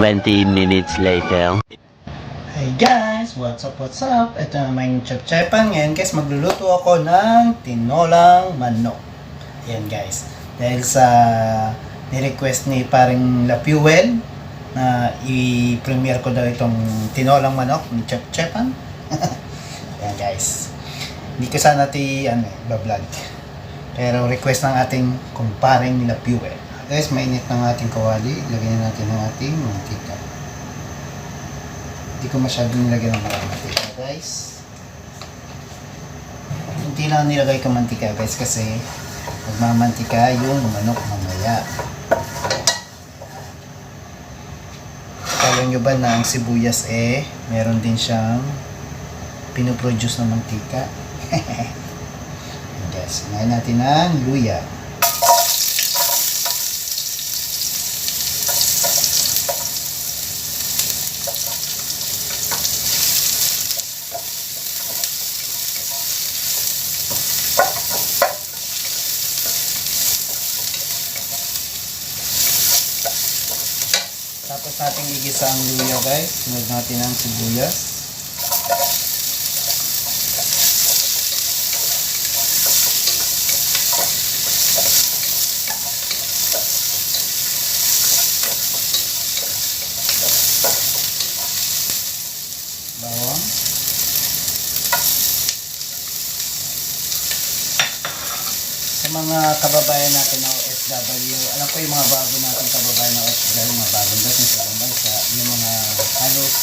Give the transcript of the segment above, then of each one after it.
20 minutes later. Hey guys, what's up, what's up? Ito naman yung Chep-Chepan. Ngayon guys, magluluto ako ng tinolang manok. Ayan guys, dahil sa ni-request ni paring La Fuel na i-premiere ko daw itong tinolang manok ni Chep-Chepan. Ayan guys, hindi ko sana bablog, pero request ng ating kumparing ni La Fuel. Guys, mainit ng ating kawali. Lagyan natin ng ating mantika. Hindi ko masyadong nilagyan ng maraming mantika guys. Hindi lang nilagay ko mantika guys kasi magmamantika yung manok mamaya. Kaya nyo ba na ang sibuyas meron din siyang pinoproduce ng mantika. Guys, ngayon natin ang luya. Tapos natin igisa ang luya guys. Sunod natin ang sibuyas. Bawang. Sa mga kababayan natin na OFW, alam ko yung mga bago natin kababayan na OFW, mga bagong dating sa ibang bansa, yung mga halos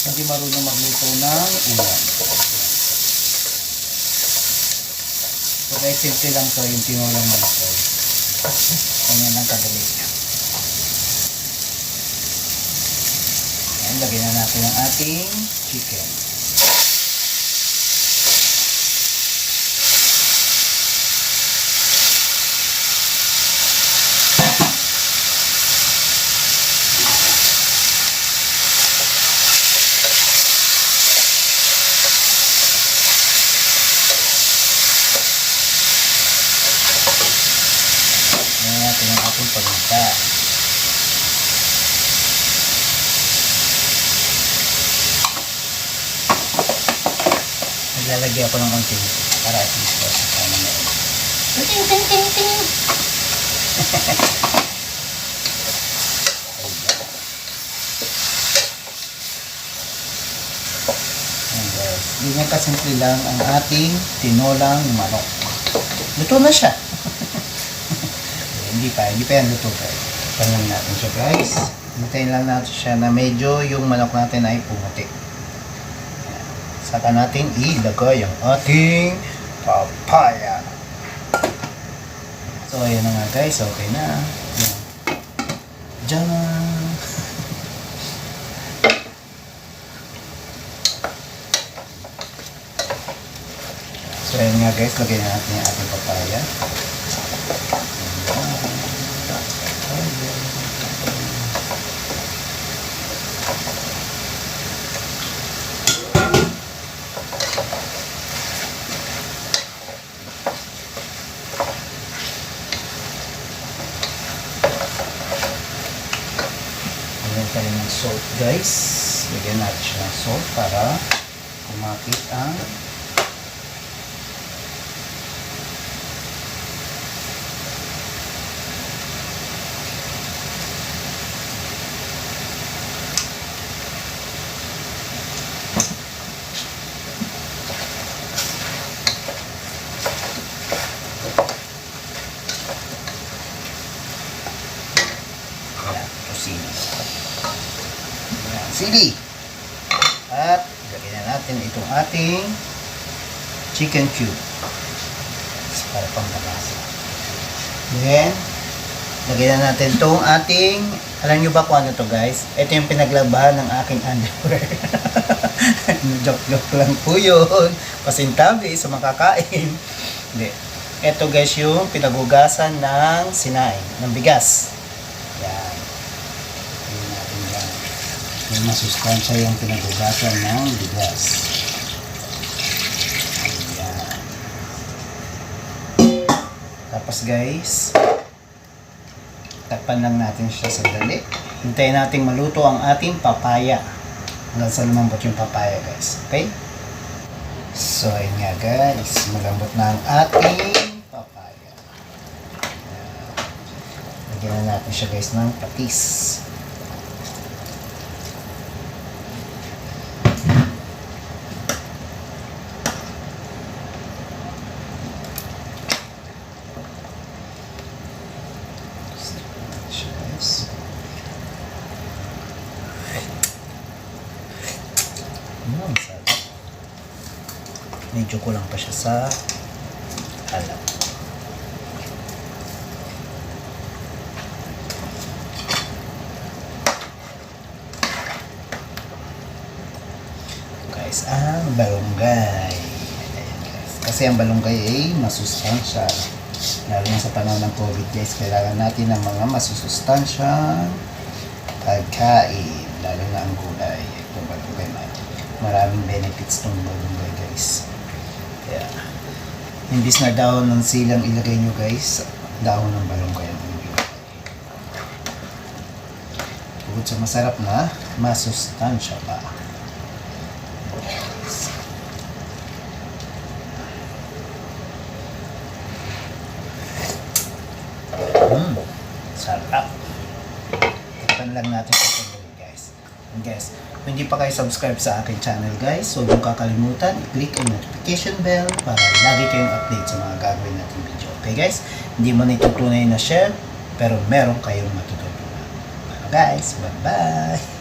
hindi marunong magluto ng ulam. So guys, simple lang to yung tinolang manok guys. Ganyan lang kadali. Ayan, lagyan na natin ang ating chicken. Natin ang ating paminta. Naglalagay ako ng konting para at least ba sa kanan na yun. Ting. Ganyan kasimple lang ang ating tinolang manok. Luto na siya. Hindi pa yan luto guys. Pangan natin siya guys. Hintayin lang natin siya na medyo yung manok natin ay pumuti. Saka natin ilagay ang ating papaya. So ayan na nga guys, okay na. Diyan. So ayan nga guys, lagyan natin yung ating papaya. Lagyan tayo ng salt guys. Lagyan natin siya ng salt para kumakit ang sili. At lagyan na natin itong ating chicken cube para pangkalasa. Then lagyan na natin itong ating, alam nyo ba kung ano to guys? Ito yung pinaglabahan ng aking underwear. Joke lang po yun. Pasintabi sa makakain. Hindi. Ito guys yung pinagugasan ng sinaing, ng bigas. Yan. May masustansya yung pinagugasan ng bigas. Ayan. Tapos guys, takpan lang natin siya sandali. Hintayin nating maluto ang ating papaya. Hanggang sa lumambot yung papaya guys. Okay? So, ayun nga guys. Malambot na ang ating papaya. Lagyan na natin siya guys ng patis. Sarap. Medyo kulang pa siya sa alam. Guys, ang balunggay. Ayan guys. Kasi ang balunggay ay masustansya. Lalo na sa panahon ng COVID guys, kailangan natin ng mga masusustansyang pagkain. Lalo na ang gulay. Itong balunggay maraming benefits itong balunggay guys. Kaya, imbis na dahon ng silang ilagay nyo guys, dahon ng balunggay ang ilagay. Bukod sa masarap na, masustansya pa. Sarap. Tikpan lang natin sa pagkain guys. And guys, kung hindi pa kayo subscribe sa aking channel guys, huwag niyong kakalimutan i-click ang notification bell para lagi kayong update sa mga gagawin natin video. Okay guys? Hindi mo na itutunay na share, pero meron kayong matututunan. Guys, bye-bye!